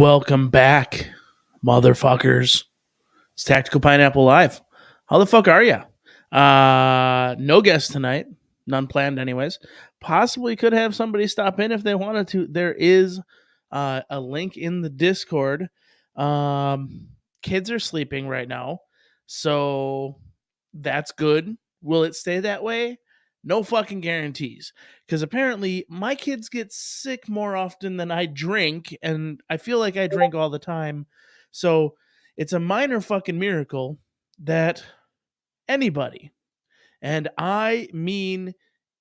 Welcome back, motherfuckers. It's Tactical Pineapple Live. How the fuck are ya? No guests tonight. None planned, anyways. Possibly could have somebody stop in if they wanted to. There is a link in the Discord. Kids are sleeping right now, so that's good. Will it stay that way? No fucking guarantees. Because apparently my kids get sick more often than I drink, and I feel like I drink all the time. So it's a minor fucking miracle that anybody, and I mean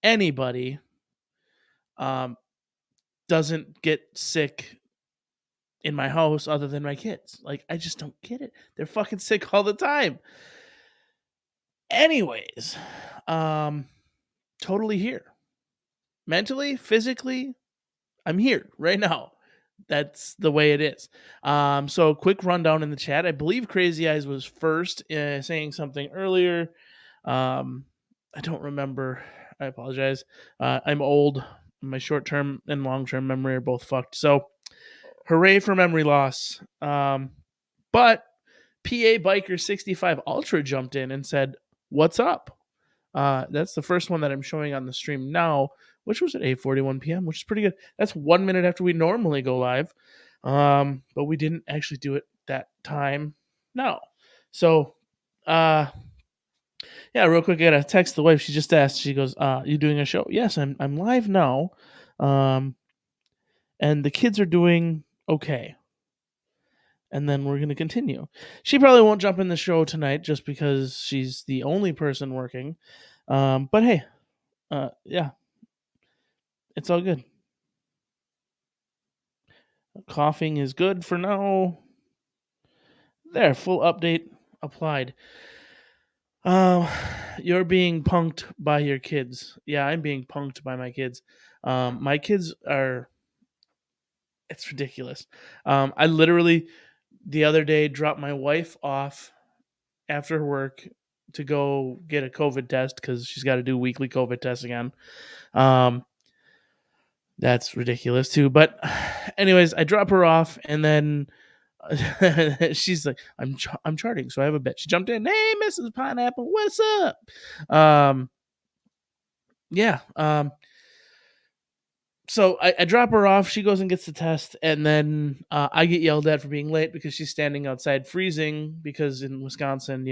anybody, um, doesn't get sick in my house other than my kids. Like, I just don't get it. They're fucking sick all the time. Anyways, totally here. Mentally, physically, I'm here right now. That's the way it is. So quick rundown in the chat. I believe Crazy Eyes was first saying something earlier. I don't remember. I apologize. I'm old. My short-term and long-term memory are both fucked. So hooray for memory loss. But PA Biker 65 Ultra jumped in and said, "What's up?" That's the first one that I'm showing on the stream now, which was at 8:41 p.m., which is pretty good. That's 1 minute after we normally go live. But we didn't actually do it that time. No. So, yeah, real quick, I got to text the wife. She just asked. She goes, "You doing a show?" Yes, I'm live now. And the kids are doing okay. And then we're going to continue. She probably won't jump in the show tonight just because she's the only person working. But hey, yeah, it's all good. Coughing is good for now. There, full update applied. You're being punked by your kids. Yeah, I'm being punked by my kids. My kids are. It's ridiculous. I literally the other day dropped my wife off after work to go get a COVID test because she's got to do weekly COVID tests again. That's ridiculous too. But anyways, I drop her off and then she's like, I'm charting, so I have a bet. She jumped in. Hey, Mrs. Pineapple, what's up? Yeah. So I drop her off. She goes and gets the test, and then I get yelled at for being late because she's standing outside freezing. Because in Wisconsin,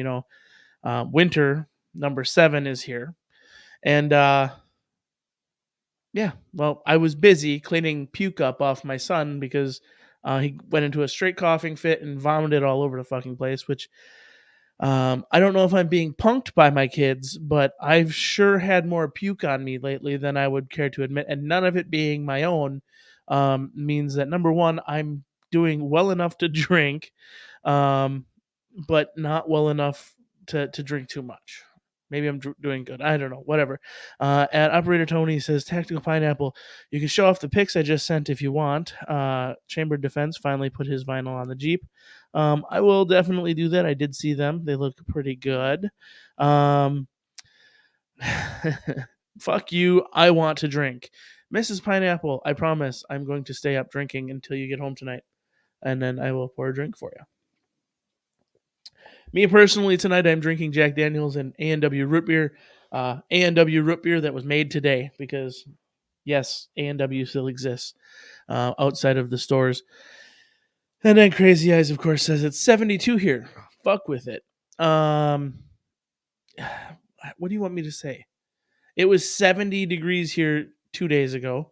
winter number 7 is here, and yeah. Well, I was busy cleaning puke up off my son because he went into a straight coughing fit and vomited all over the fucking place, which I don't know if I'm being punked by my kids, but I've sure had more puke on me lately than I would care to admit. And none of it being my own means that, number one, I'm doing well enough to drink, but not well enough to drink too much. Maybe I'm doing good. I don't know. Whatever. At Operator Tony says, Tactical Pineapple, you can show off the pics I just sent if you want. Chambered Defense finally put his vinyl on the Jeep. I will definitely do that. I did see them. They look pretty good. Fuck you. I want to drink. Mrs. Pineapple, I promise I'm going to stay up drinking until you get home tonight. And then I will pour a drink for you. Me personally, tonight I'm drinking Jack Daniels and A&W root beer. A&W root beer that was made today because, yes, A&W still exists outside of the stores. And then Crazy Eyes, of course, says it's 72 here. Fuck with it. What do you want me to say? It was 70 degrees here 2 days ago.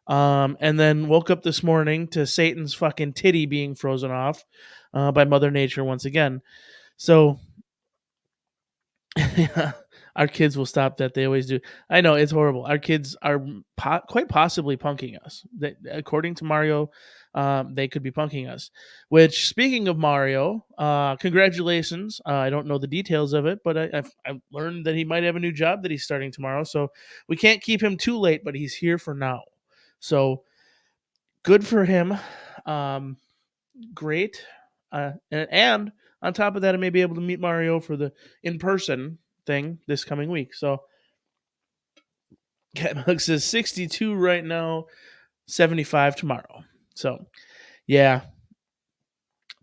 And then woke up this morning to Satan's fucking titty being frozen off by Mother Nature once again. So, yeah, our kids will stop that. They always do. I know, it's horrible. Our kids are quite possibly punking us. According to Mario, they could be punking us. Which, speaking of Mario, congratulations. I don't know the details of it, but I've learned that he might have a new job that he's starting tomorrow. So we can't keep him too late, but he's here for now. So good for him. Great. And on top of that, I may be able to meet Mario for the in-person thing this coming week. So Catmug says 62 right now, 75 tomorrow. So yeah,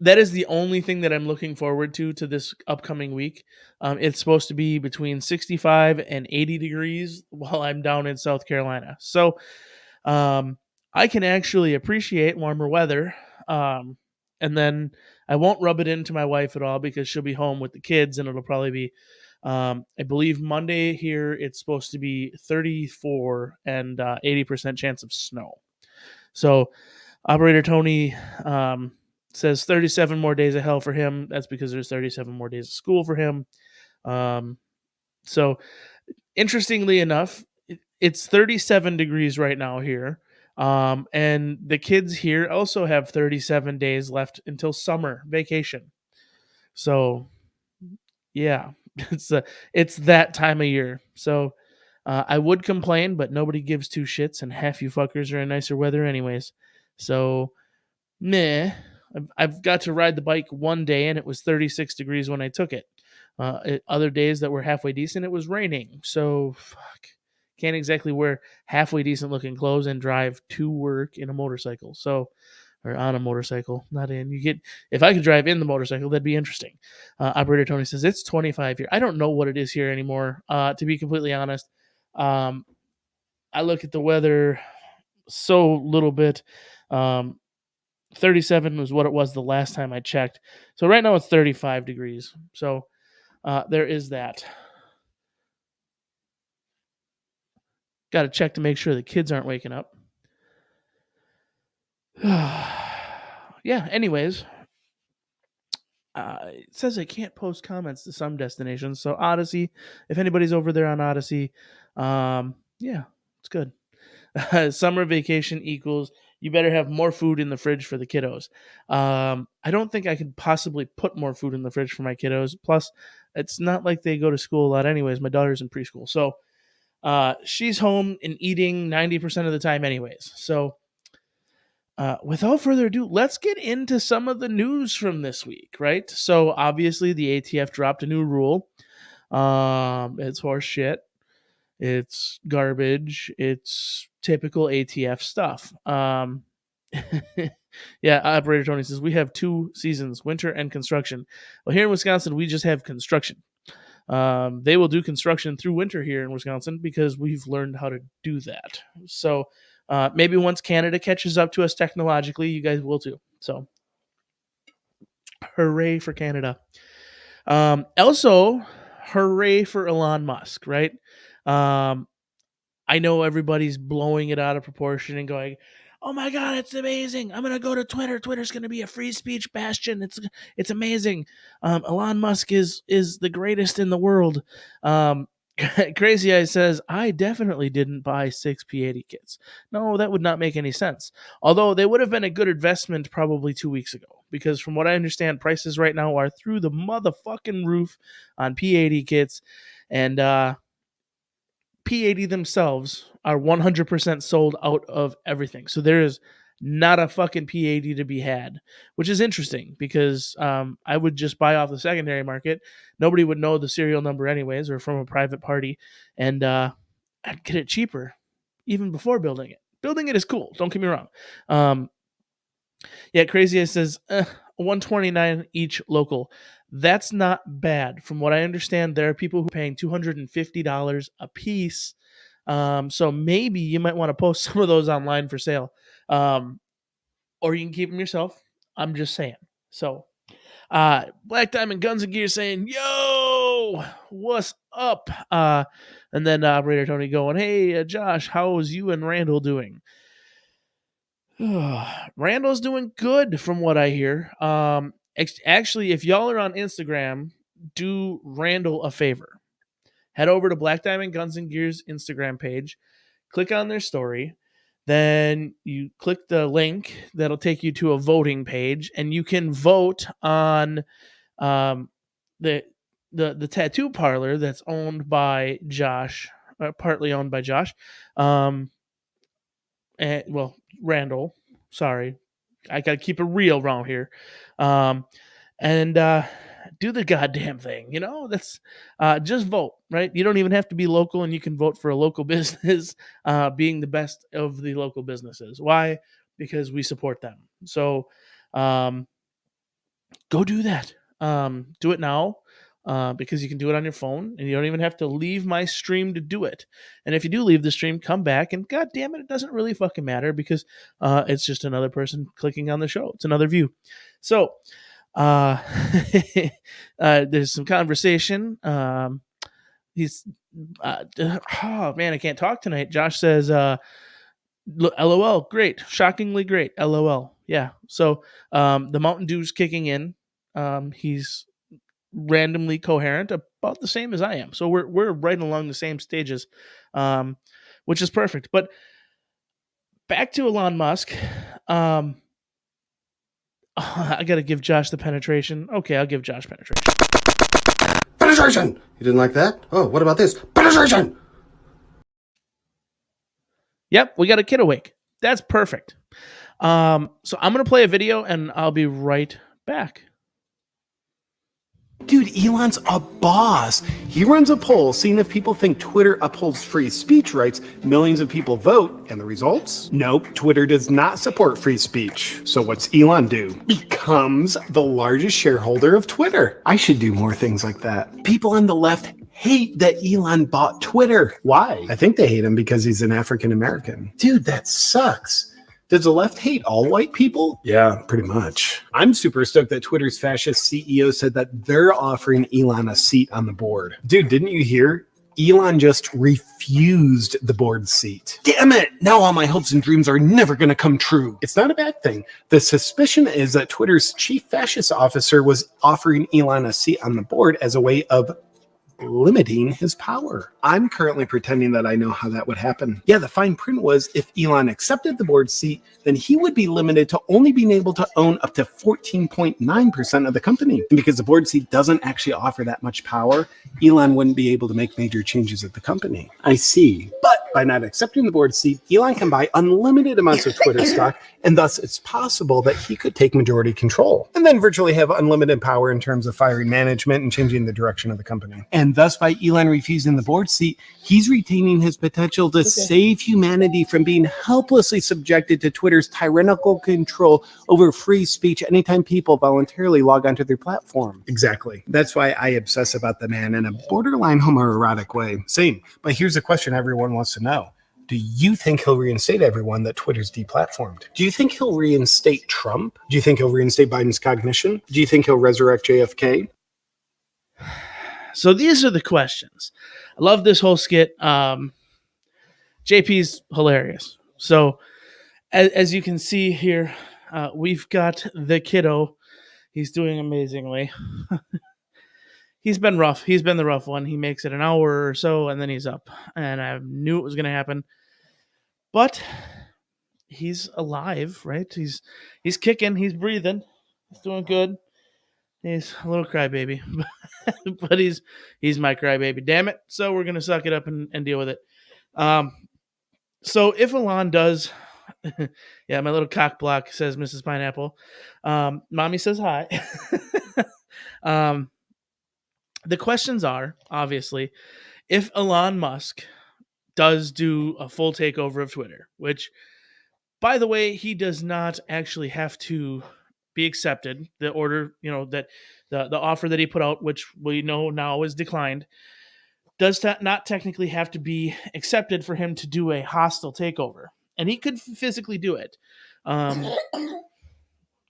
that is the only thing that I'm looking forward to this upcoming week. It's supposed to be between 65 and 80 degrees while I'm down in South Carolina. So um, I can actually appreciate warmer weather. Um, and then I won't rub it into my wife at all because she'll be home with the kids, and it'll probably be, I believe Monday here it's supposed to be 34 and 80% chance of snow. So Operator Tony says 37 more days of hell for him. That's because there's 37 more days of school for him. Um, so interestingly enough, it's 37 degrees right now here. And the kids here also have 37 days left until summer vacation. So yeah, it's that time of year. So I would complain, but nobody gives two shits, and half you fuckers are in nicer weather anyways. So meh. I've got to ride the bike one day, and it was 36 degrees when I took it. Other days that were halfway decent, it was raining. So fuck, can't exactly wear halfway decent looking clothes and drive to work in a motorcycle. So or on a motorcycle, not in. You get if I could drive in the motorcycle, that'd be interesting. Operator Tony says it's 25 here. I don't know what it is here anymore. To be completely honest, um, I look at the weather so little bit. 37 was what it was the last time I checked. So right now it's 35 degrees. So there is that. Got to check to make sure the kids aren't waking up. Yeah, anyways. It says I can't post comments to some destinations. So Odyssey, if anybody's over there on Odyssey, yeah, it's good. Summer vacation equals you better have more food in the fridge for the kiddos. I don't think I could possibly put more food in the fridge for my kiddos. Plus, it's not like they go to school a lot, anyways. My daughter's in preschool, so she's home and eating 90% of the time, anyways. So, without further ado, let's get into some of the news from this week, right? So, obviously, the ATF dropped a new rule. It's horse shit. It's garbage. It's typical ATF stuff. Yeah, Operator Tony says we have two seasons, winter and construction. Well, here in Wisconsin, we just have construction. They will do construction through winter here in Wisconsin because we've learned how to do that. So maybe once Canada catches up to us technologically, you guys will too. So hooray for Canada. Also, hooray for Elon Musk, right? I know everybody's blowing it out of proportion and going, "Oh my god, it's amazing! I'm gonna go to Twitter. Twitter's gonna be a free speech bastion. It's amazing. Elon Musk is the greatest in the world." Um, Crazy Eyes says, "I definitely didn't buy 6 P80 kits. No, that would not make any sense. Although they would have been a good investment probably 2 weeks ago, because from what I understand, prices right now are through the motherfucking roof on P80 kits, and P80 themselves are 100% sold out of everything. So there is not a fucking P80 to be had, which is interesting because I would just buy off the secondary market. Nobody would know the serial number anyways, or from a private party, and I'd get it cheaper even before building it. Building it is cool. Don't get me wrong. Yeah, Crazy Eyes says 129 each local. That's not bad. From what I understand, there are people who are paying $250 a piece. So maybe you might want to post some of those online for sale. Or you can keep them yourself. I'm just saying. So Black Diamond Guns and Gear saying, "Yo, what's up?" And then Operator Tony going, "Hey, Josh, how's you and Randall doing?" Randall's doing good from what I hear. Actually, if y'all are on Instagram, do Randall a favor. Head over to Black Diamond Guns and Gear's Instagram page, click on their story, then you click the link that'll take you to a voting page, and you can vote on um, the the tattoo parlor that's owned by Josh, partly owned by Josh. Well, Randall. Sorry, I gotta keep it real around here. Um, and do the goddamn thing. You know, that's just vote, right? You don't even have to be local, and you can vote for a local business being the best of the local businesses. Why? Because we support them. So, um, go do that. Do it now. Because you can do it on your phone and you don't even have to leave my stream to do it. And if you do leave the stream, come back and god damn it, it doesn't really fucking matter because it's just another person clicking on the show. It's another view. So uh, there's some conversation. He's oh man, I can't talk tonight. Josh says, LOL, great, shockingly great, LOL. Yeah. So the Mountain Dew's kicking in. He's randomly coherent, about the same as I am. So we're right along the same stages, which is perfect. But back to Elon Musk. I got to give Josh the penetration. Okay, I'll give Josh penetration. Penetration! You didn't like that? Oh, what about this? Penetration! Yep, we got a kid awake. That's perfect. So I'm going to play a video and I'll be right back. Dude, Elon's a boss. He runs a poll seeing if people think Twitter upholds free speech rights. Millions of people vote, and the results? Nope, Twitter does not support free speech. So what's Elon do? Becomes the largest shareholder of Twitter. I should do more things like that. People on the left hate that Elon bought Twitter. Why? I think they hate him because he's an African American. Dude, that sucks. Does the left hate all white people? Yeah, pretty much. I'm super stoked that Twitter's fascist CEO said that they're offering Elon a seat on the board. Dude, didn't you hear? Elon just refused the board seat. Damn it! Now all my hopes and dreams are never going to come true. It's not a bad thing. The suspicion is that Twitter's chief fascist officer was offering Elon a seat on the board as a way of limiting his power. I'm currently pretending that I know how that would happen. Yeah, the fine print was if Elon accepted the board seat, then he would be limited to only being able to own up to 14.9% of the company. And because the board seat doesn't actually offer that much power, Elon wouldn't be able to make major changes at the company. I see. But by not accepting the board seat, Elon can buy unlimited amounts of Twitter stock, and thus it's possible that he could take majority control and then virtually have unlimited power in terms of firing management and changing the direction of the company. And thus, by Elon refusing the board seat, he's retaining his potential to save humanity from being helplessly subjected to Twitter's tyrannical control over free speech anytime people voluntarily log onto their platform. Exactly. That's why I obsess about the man in a borderline homoerotic way. Same. But here's a question everyone wants to know. Do you think he'll reinstate everyone that Twitter's deplatformed? Do you think he'll reinstate Trump? Do you think he'll reinstate Biden's cognition? Do you think he'll resurrect JFK? So these are the questions. I love this whole skit. JP's hilarious. So as you can see here, we've got the kiddo. He's doing amazingly. He's been rough. He's been the rough one. He makes it an hour or so, and then he's up. And I knew it was going to happen. But he's alive, right? He's kicking. He's breathing. He's doing good. He's a little crybaby. But he's my crybaby. Damn it. So we're going to suck it up and deal with it. So if Elon does... yeah, my little cock block, says Mrs. Pineapple. Mommy says hi. The questions are, obviously, if Elon Musk does do a full takeover of Twitter, which, by the way, he does not actually have to be accepted. The order, that the offer that he put out, which we know now is declined, does not technically have to be accepted for him to do a hostile takeover. And he could physically do it. There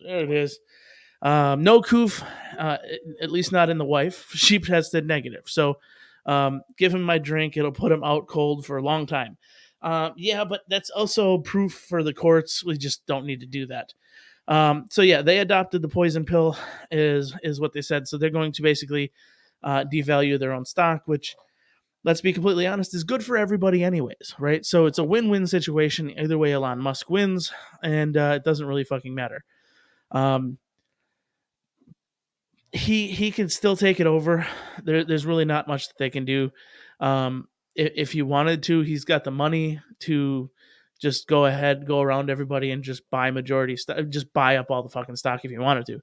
it is. No coof, at least not in the wife. She tested negative. So give him my drink. It'll put him out cold for a long time. Yeah, but that's also proof for the courts. We just don't need to do that. So yeah, they adopted the poison pill is what they said. So they're going to basically devalue their own stock, which, let's be completely honest, is good for everybody anyways, right? So it's a win-win situation. Either way, Elon Musk wins, and it doesn't really fucking matter. He can still take it over. There's really not much that they can do. If he wanted to, he's got the money to just go ahead, go around everybody and just buy majority stock, just buy up all the fucking stock if he wanted to.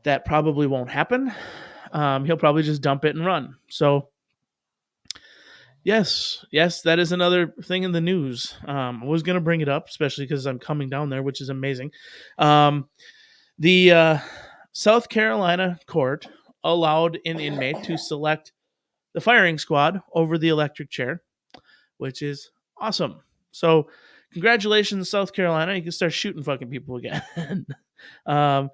That probably won't happen. He'll probably just dump it and run. So yes, that is another thing in the news. I was going to bring it up, especially because I'm coming down there, which is amazing. The South Carolina court allowed an inmate to select the firing squad over the electric chair, which is awesome. So, congratulations, South Carolina. You can start shooting fucking people again. um,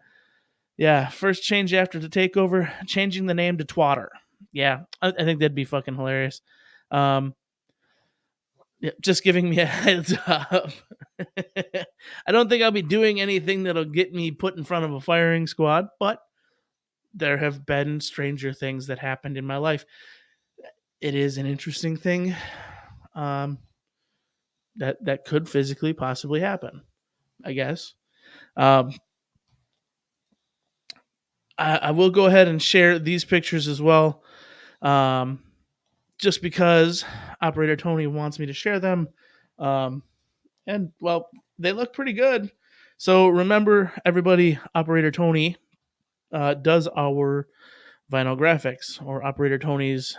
yeah, first change after the takeover, changing the name to Twatter. Yeah, I think that'd be fucking hilarious. Um, yeah, just giving me a heads up. I don't think I'll be doing anything that'll get me put in front of a firing squad, but there have been stranger things that happened in my life. It is an interesting thing um, that could physically possibly happen, I guess. Um, I will go ahead and share these pictures as well, um, just because Operator Tony wants me to share them. Um, and, well, they look pretty good. So remember, everybody, Operator Tony does our vinyl graphics, or Operator Tony's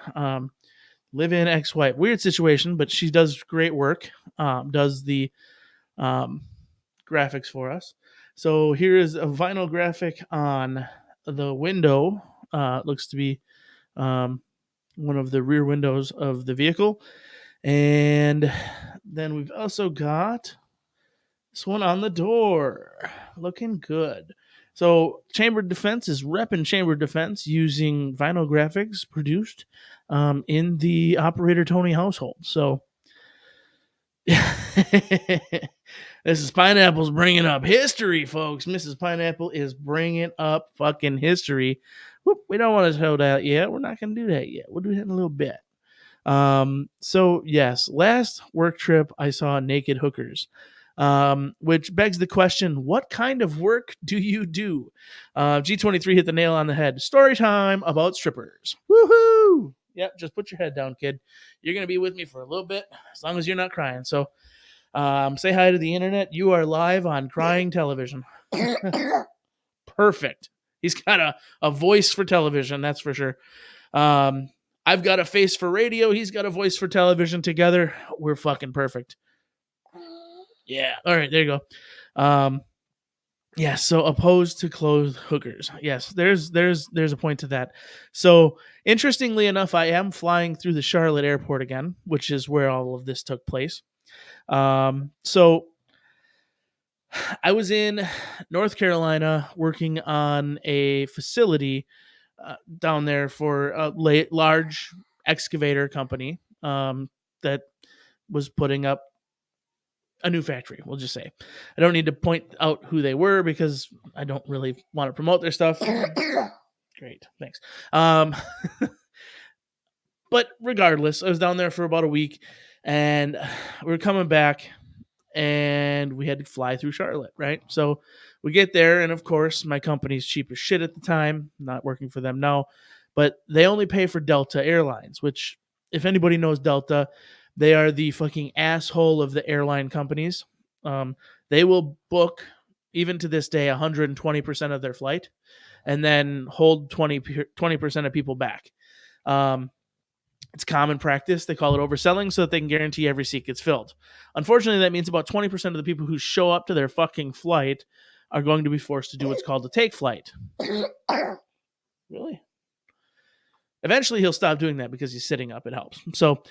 live in ex-wife. Weird situation, but she does great work. Does the um, graphics for us. So here is a vinyl graphic on the window. Looks to be one of the rear windows of the vehicle. And then we've also got this one on the door. Looking good. So Chambered Defense is repping Chambered Defense using vinyl graphics produced in the Operator Tony household. So Mrs. Pineapple's bringing up history, folks. Mrs. Pineapple is bringing up fucking history. Whoop, we don't want to show that yet. We're not going to do that yet. We'll do that in a little bit. So yes, last work trip I saw naked hookers, which begs the question: what kind of work do you do? G23 hit the nail on the head. Story time about strippers. Woohoo! Yep, just put your head down, kid. You're gonna be with me for a little bit, as long as you're not crying. So, say hi to the internet. You are live on Crying Television. Perfect. He's got a voice for television, that's for sure. I've got a face for radio. He's got a voice for television. Together, we're fucking perfect. Yeah. All right. There you go. Yeah. So opposed to clothed hookers. Yes. There's a point to that. So interestingly enough, I am flying through the Charlotte airport again, which is where all of this took place. So I was in North Carolina working on a facility down there for a large excavator company that was putting up a new factory. We'll just say I don't need to point out who they were because I don't really want to promote their stuff. Great, thanks. But regardless, I was down there for about a week, and we were coming back, and we had to fly through Charlotte, right? So we get there, and of course, my company's cheap as shit at the time. Not working for them now, but they only pay for Delta Airlines, which, if anybody knows Delta, they are the fucking asshole of the airline companies. They will book, even to this day, 120% of their flight, and then hold 20% of people back. It's common practice. They call it overselling so that they can guarantee every seat gets filled. Unfortunately, that means about 20% of the people who show up to their fucking flight are going to be forced to do what's called a take flight. Really? Eventually, he'll stop doing that because he's sitting up. It helps. So,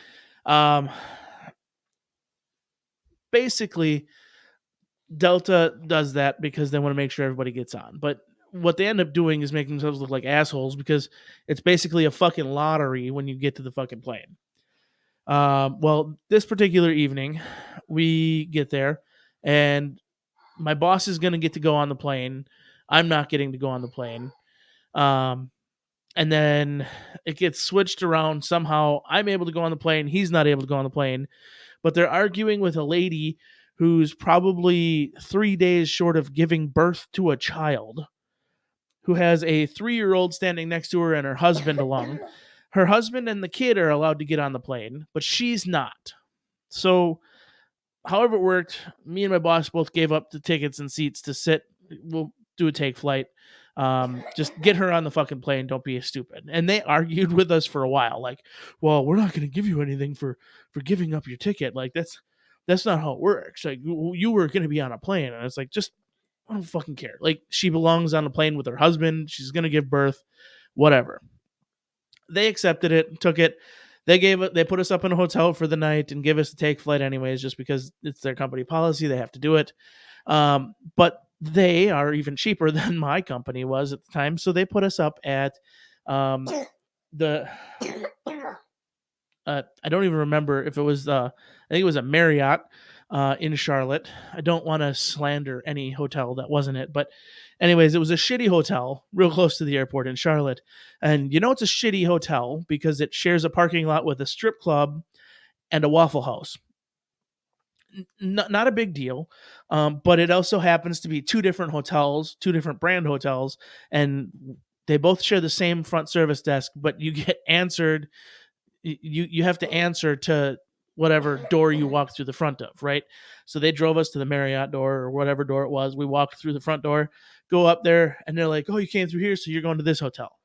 basically, Delta does that because they want to make sure everybody gets on. But what they end up doing is making themselves look like assholes because it's basically a fucking lottery when you get to the fucking plane. Well, this particular evening, we get there, and my boss is going to get to go on the plane. I'm not getting to go on the plane. And then it gets switched around somehow. I'm able to go on the plane. He's not able to go on the plane. But they're arguing with a lady who's probably 3 days short of giving birth to a child, who has a 3-year-old standing next to her and her husband along. Her husband and the kid are allowed to get on the plane, but she's not. So, however it worked, me and my boss both gave up the tickets and seats to sit. We'll do a take flight. Just get her on the fucking plane. Don't be stupid. And they argued with us for a while, like, well, we're not going to give you anything for giving up your ticket. Like, that's not how it works. Like, you were going to be on a plane. And it's like, just I don't fucking care. Like, she belongs on a plane with her husband. She's gonna give birth, whatever. They accepted it, took it. They put us up in a hotel for the night and gave us a take flight anyways, just because it's their company policy. They have to do it. But they are even cheaper than my company was at the time, so they put us up at um, the I don't even remember if it was I think it was a Marriott in Charlotte. I don't want to slander any hotel that wasn't it, but anyways, it was a shitty hotel real close to the airport in Charlotte. And you know it's a shitty hotel because it shares a parking lot with a strip club and a Waffle House. Not a big deal, but it also happens to be two different hotels, two different brand hotels, and they both share the same front service desk, but you get answered you have to answer to whatever door you walk through the front of, right? So they drove us to the Marriott door or whatever door it was. We walked through the front door, go up there, and they're like, "Oh, you came through here, so you're going to this hotel."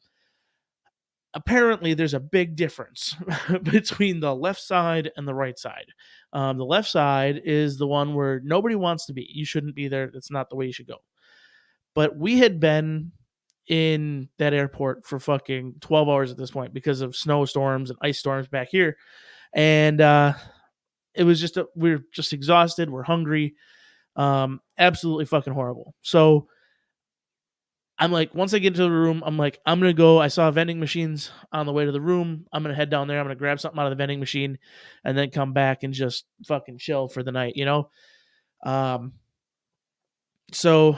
Apparently, there's a big difference between the left side and the right side. The left side is the one where nobody wants to be. You shouldn't be there. That's not the way you should go. But we had been in that airport for fucking 12 hours at this point because of snowstorms and ice storms back here. And it was just, we were just exhausted. We're hungry. Absolutely fucking horrible. So I'm like, once I get to the room, I'm like, I'm going to go. I saw vending machines on the way to the room. I'm going to head down there. I'm going to grab something out of the vending machine and then come back and just fucking chill for the night, you know? So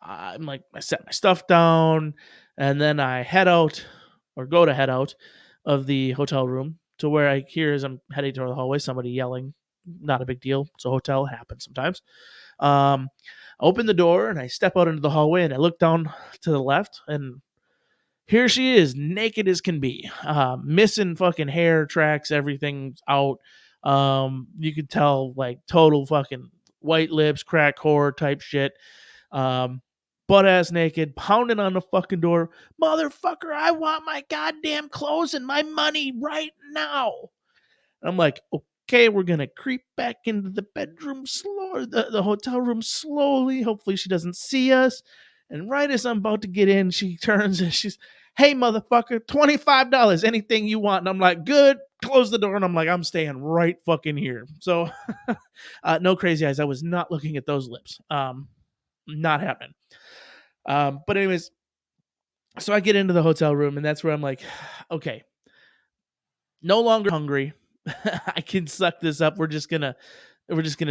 I'm like, I set my stuff down and then I head out or go to head out of the hotel room to where I hear as I'm heading toward the hallway, somebody yelling. Not a big deal. It's a hotel, happens sometimes. I open the door and I step out into the hallway and I look down to the left and here she is, naked as can be, missing fucking hair tracks, everything's out. You could tell like total fucking white lips, crack whore type shit. Butt ass naked, pounding on the fucking door. Motherfucker, I want my goddamn clothes and my money right now. And I'm like, okay, we're gonna creep back into the bedroom the hotel room slowly. Hopefully she doesn't see us. And right as I'm about to get in, she turns and she's, hey motherfucker, $25, anything you want. And I'm like, good. Close the door, and I'm like, I'm staying right fucking here. So, no crazy eyes. I was not looking at those lips. Not happening. But anyways, so I get into the hotel room, and that's where I'm like, okay, no longer hungry. I can suck this up. We're just gonna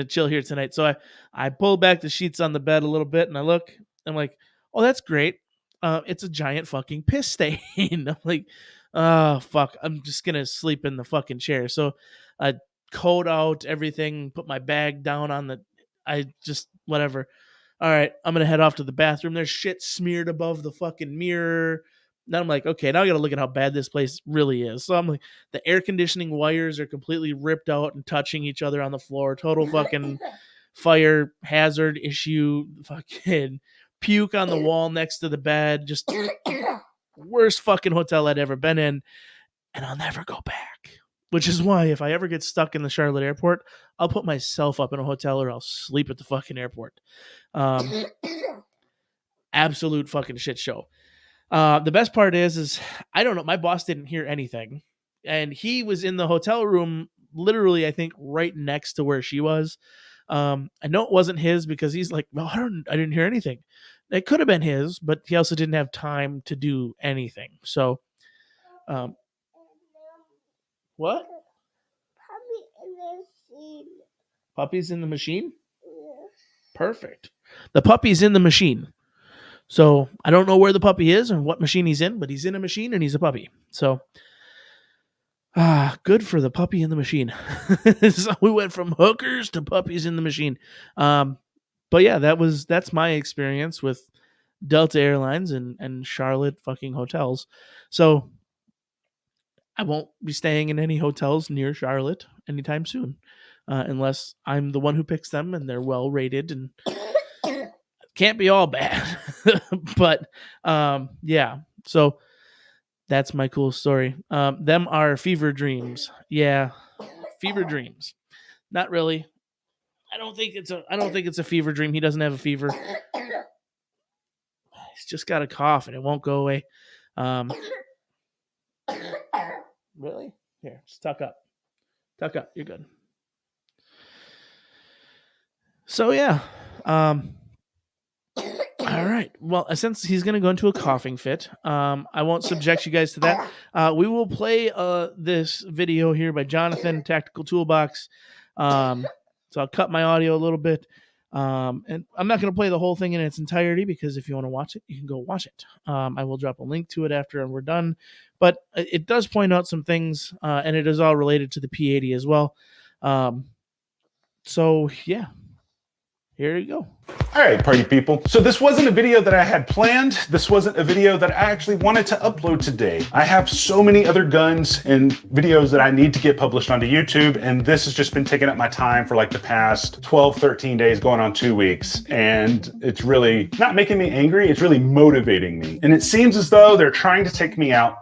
chill here tonight. So I pull back the sheets on the bed a little bit, and I look. I'm like, oh, that's great. It's a giant fucking piss stain. I'm like, oh fuck. I'm just gonna sleep in the fucking chair. So I coat out everything, put my bag down on the. I just whatever. All right, I'm gonna head off to the bathroom. There's shit smeared above the fucking mirror. Then I'm like, okay, now I gotta look at how bad this place really is. So I'm like, the air conditioning wires are completely ripped out and touching each other on the floor. Total fucking fire hazard issue. Fucking puke on the wall next to the bed. Just worst fucking hotel I'd ever been in. And I'll never go back. Which is why if I ever get stuck in the Charlotte airport, I'll put myself up in a hotel or I'll sleep at the fucking airport. Absolute fucking shit show. The best part is I don't know. My boss didn't hear anything, and he was in the hotel room, literally, I think, right next to where she was. I know it wasn't his because he's like, well, I didn't hear anything. It could have been his, but he also didn't have time to do anything. So, what? Puppy's in the machine? Perfect. The puppy's in the machine. So I don't know where the puppy is or what machine he's in, but he's in a machine and he's a puppy. So good for the puppy in the machine. So we went from hookers to puppies in the machine. But yeah, that's my experience with Delta Airlines and Charlotte fucking hotels. So I won't be staying in any hotels near Charlotte anytime soon, unless I'm the one who picks them and they're well rated and can't be all bad. But yeah, so that's my cool story. Them are fever dreams. Yeah, fever dreams. Not really. I don't think it's a fever dream. He doesn't have a fever. just got a cough and it won't go away. Really? Here, just tuck up. Tuck up. You're good. So yeah. All right. Well, since he's going to go into a coughing fit, I won't subject you guys to that. We will play this video here by Jonathan, Tactical Toolbox. So I'll cut my audio a little bit. And I'm not going to play the whole thing in its entirety because if you want to watch it, you can go watch it. I will drop a link to it after we're done. But it does point out some things, and it is all related to the P80 as well. So, yeah. Here you go. All right, party people. So this wasn't a video that I had planned. This wasn't a video that I actually wanted to upload today. I have so many other guns and videos that I need to get published onto YouTube, and this has just been taking up my time for like the past 12, 13 days, going on 2 weeks. And it's really not making me angry, it's really motivating me. And it seems as though they're trying to take me out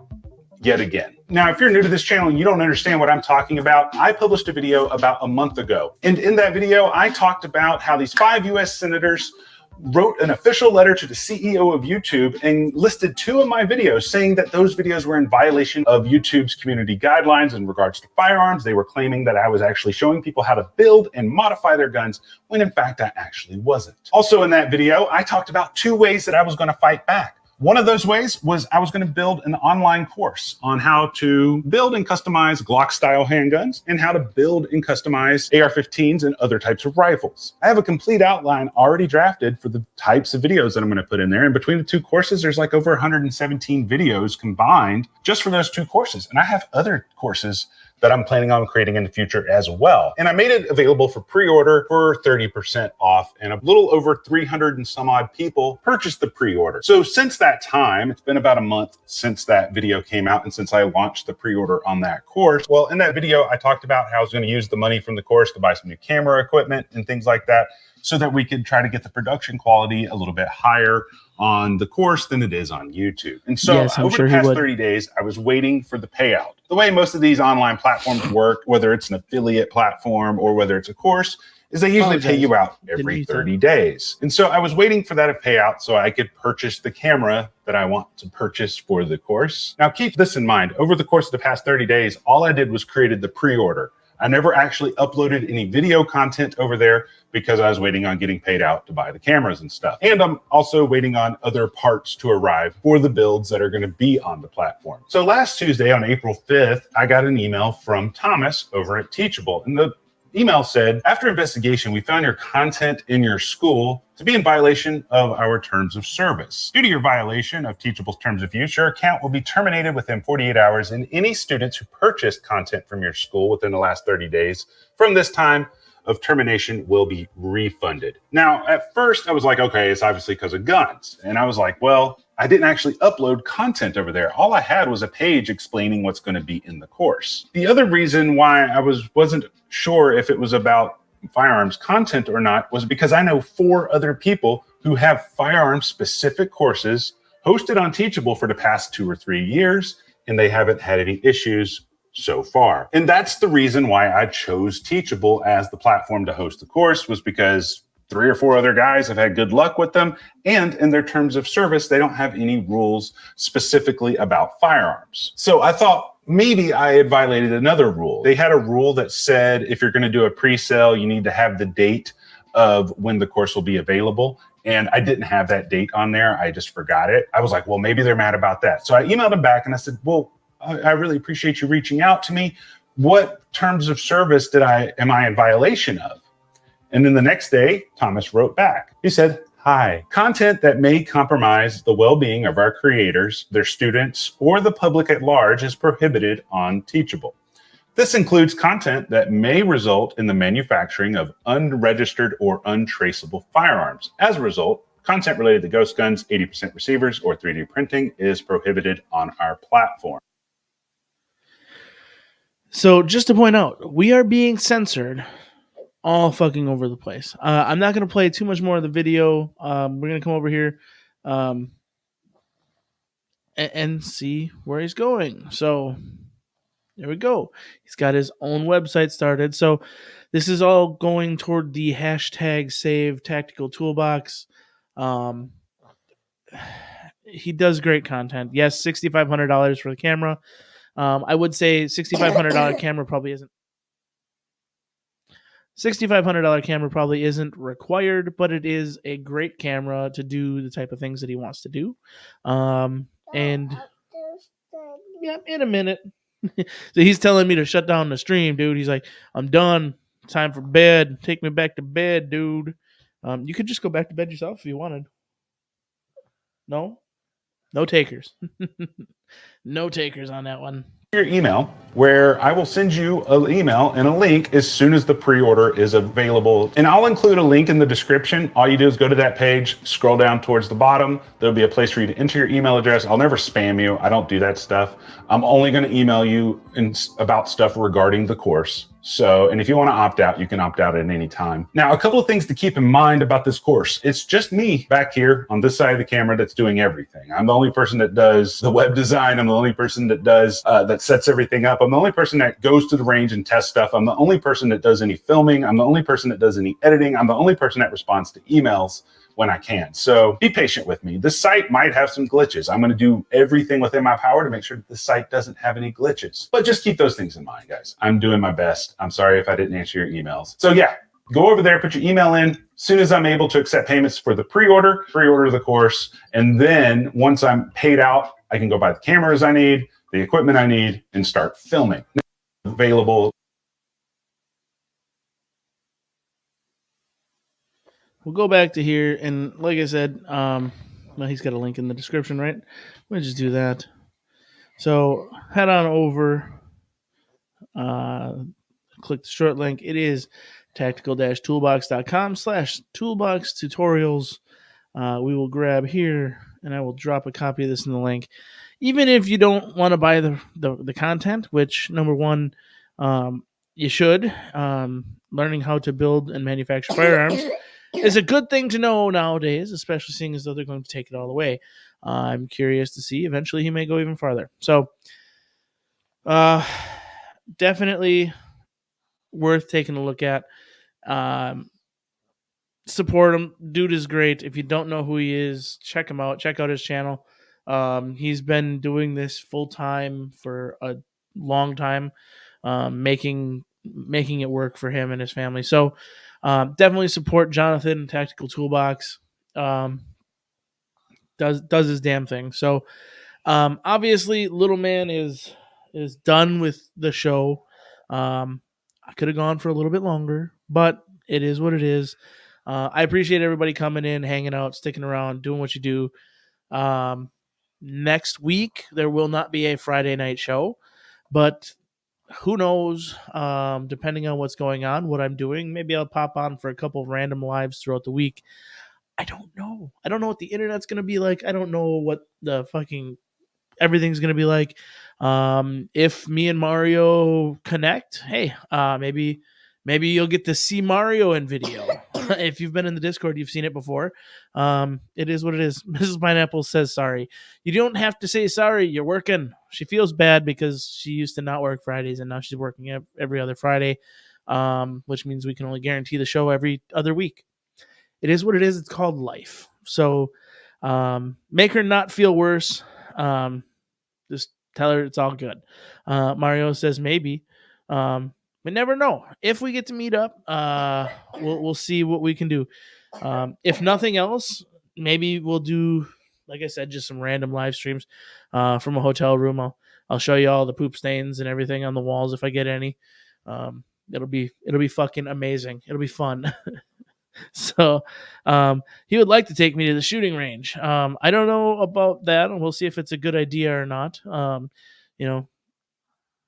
yet again. Now, if you're new to this channel and you don't understand what I'm talking about, I published a video about a month ago. And in that video, I talked about how these 5 US senators wrote an official letter to the CEO of YouTube and listed 2 of my videos, saying that those videos were in violation of YouTube's community guidelines in regards to firearms. They were claiming that I was actually showing people how to build and modify their guns, when in fact I actually wasn't. Also in that video, I talked about 2 ways that I was going to fight back. One of those ways was I was going to build an online course on how to build and customize Glock-style handguns and how to build and customize AR-15s and other types of rifles. I have a complete outline already drafted for the types of videos that I'm going to put in there. And between the 2 courses, there's like over 117 videos combined just for those 2 courses. And I have other courses that I'm planning on creating in the future as well. And I made it available for pre-order for 30% off, and a little over 300 and some odd people purchased the pre-order. So since that time, it's been about a month since that video came out and since I launched the pre-order on that course. Well, in that video, I talked about how I was going to use the money from the course to buy some new camera equipment and things like that, so that we could try to get the production quality a little bit higher on the course than it is on YouTube. And so Yes, over the past 30 days, I was waiting for the payout. The way most of these online platforms work, whether it's an affiliate platform or whether it's a course, is they usually pay you out every 30 days. And so I was waiting for that payout so I could purchase the camera that I want to purchase for the course. Now keep this in mind, over the course of the past 30 days, all I did was created the pre-order. I never actually uploaded any video content over there because I was waiting on getting paid out to buy the cameras and stuff. And I'm also waiting on other parts to arrive for the builds that are going to be on the platform. So last Tuesday on April 5th, I got an email from Thomas over at Teachable. And the email said, after investigation, we found your content in your school to be in violation of our terms of service. Due to your violation of Teachable's terms of use, your account will be terminated within 48 hours, and any students who purchased content from your school within the last 30 days from this time of termination will be refunded. Now, at first I was like, okay, it's obviously because of guns. And I was like, well, I didn't actually upload content over there. All I had was a page explaining what's going to be in the course. The other reason why I wasn't sure if it was about firearms content or not was because I know 4 other people who have firearms specific courses hosted on Teachable for the past 2 or 3 years, and they haven't had any issues so far. And that's the reason why I chose Teachable as the platform to host the course, was because 3 or 4 other guys have had good luck with them. And in their terms of service, they don't have any rules specifically about firearms. So I thought maybe I had violated another rule. They had a rule that said, if you're going to do a pre-sale, you need to have the date of when the course will be available. And I didn't have that date on there. I just forgot it. I was like, well, maybe they're mad about that. So I emailed them back and I said, well, I really appreciate you reaching out to me. What terms of service am I in violation of? And then the next day, Thomas wrote back. He said, hi, content that may compromise the well-being of our creators, their students, or the public at large is prohibited on Teachable. This includes content that may result in the manufacturing of unregistered or untraceable firearms. As a result, content related to ghost guns, 80% receivers, or 3D printing is prohibited on our platform. So just to point out, we are being censored all fucking over the place. I'm not going to play too much more of the video. We're going to come over here and see where he's going. So there we go. He's got his own website started. So this is all going toward the hashtag save tactical toolbox. he does great content. Yes, $6,500 for the camera. I would say $6,500 camera probably isn't. $6,500 camera probably isn't required, but it is a great camera to do the type of things that he wants to do. And yeah, in a minute. So he's telling me to shut down the stream, dude. He's like, I'm done. Time for bed. Take me back to bed, dude. You could just go back to bed yourself if you wanted. No? No takers. No takers on that one. Your email, where I will send you an email and a link as soon as the pre-order is available. And I'll include a link in the description. All you do is go to that page, scroll down towards the bottom. There'll be a place for you to enter your email address. I'll never spam you. I don't do that stuff. I'm only going to email you about stuff regarding the course. So, and if you want to opt out, you can opt out at any time. Now, a couple of things to keep in mind about this course. It's just me back here on this side of the camera that's doing everything. I'm the only person that does the web design. I'm the only person that does, that sets everything up. I'm the only person that goes to the range and tests stuff. I'm the only person that does any filming. I'm the only person that does any editing. I'm the only person that responds to emails when I can. So be patient with me. This site might have some glitches. I'm going to do everything within my power to make sure that the site doesn't have any glitches. But just keep those things in mind, guys. I'm doing my best. I'm sorry if I didn't answer your emails. So yeah, go over there, put your email in. As soon as I'm able to accept payments for the pre-order the course. And then once I'm paid out, I can go buy the cameras I need, the equipment I need, and start filming. Available. We'll go back to here, and like I said, well, he's got a link in the description, right? We'll just do that. So head on over, click the short link. It is tactical-toolbox.com/toolbox tutorials. We will grab here, and I will drop a copy of this in the link. Even if you don't want to buy the content, which number one, you should. Learning how to build and manufacture firearms is a good thing to know nowadays, especially seeing as though they're going to take it all away. I'm curious to see. Eventually, he may go even farther. So, definitely worth taking a look at. Support him. Dude is great. If you don't know who he is, check him out. Check out his channel. He's been doing this full time for a long time, making it work for him and his family. So definitely support Jonathan, Tactical Toolbox. Does his damn thing. So obviously, Little Man is done with the show. I could have gone for a little bit longer, but it is what it is. I appreciate everybody coming in, hanging out, sticking around, doing what you do. Next week, there will not be a Friday night show, but who knows, depending on what's going on, what I'm doing, maybe I'll pop on for a couple of random lives throughout the week. I don't know. I don't know what the internet's going to be like. I don't know what the fucking everything's going to be like. If me and Mario connect, hey, maybe you'll get to see Mario in video. If you've been in the Discord, you've seen it before. It is what it is. Mrs. Pineapple says sorry. You don't have to say sorry. You're working. She feels bad because she used to not work Fridays, and now she's working every other Friday, which means we can only guarantee the show every other week. It is what it is. It's called life. So make her not feel worse. Just tell her it's all good. Mario says maybe. We never know. If we get to meet up, we'll see what we can do. If nothing else, maybe we'll do, like I said, just some random live streams from a hotel room. I'll show you all the poop stains and everything on the walls if I get any. It'll be fucking amazing. It'll be fun. So he would like to take me to the shooting range. I don't know about that. We'll see if it's a good idea or not.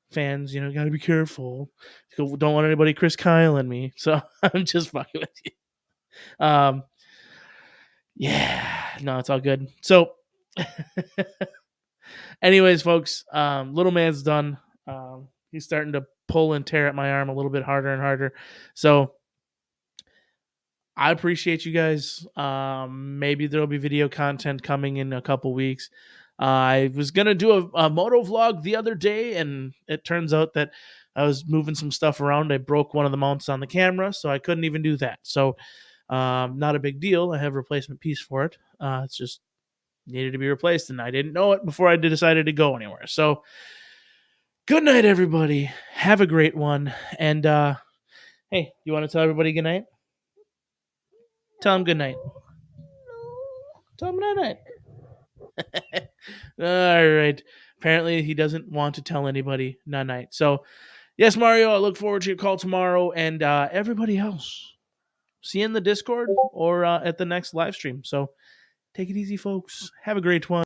Fans, got to be careful. Don't want anybody Chris Kyle and me. So I'm just fucking with you. Yeah, no, it's all good. So anyways, folks, Little Man's done. He's starting to pull and tear at my arm a little bit harder and harder. So I appreciate you guys. Maybe there'll be video content coming in a couple weeks. I was going to do a moto vlog the other day, and it turns out that I was moving some stuff around. I broke one of the mounts on the camera, so I couldn't even do that. So not a big deal. I have a replacement piece for it. It's just needed to be replaced, and I didn't know it before I decided to go anywhere. So good night, everybody. Have a great one. And hey, you want to tell everybody good night? Tell them good night. Tell them good night. All right. Apparently, he doesn't want to tell anybody night. So, yes, Mario, I look forward to your call tomorrow. And everybody else, see you in the Discord or at the next live stream. So, take it easy, folks. Have a great one.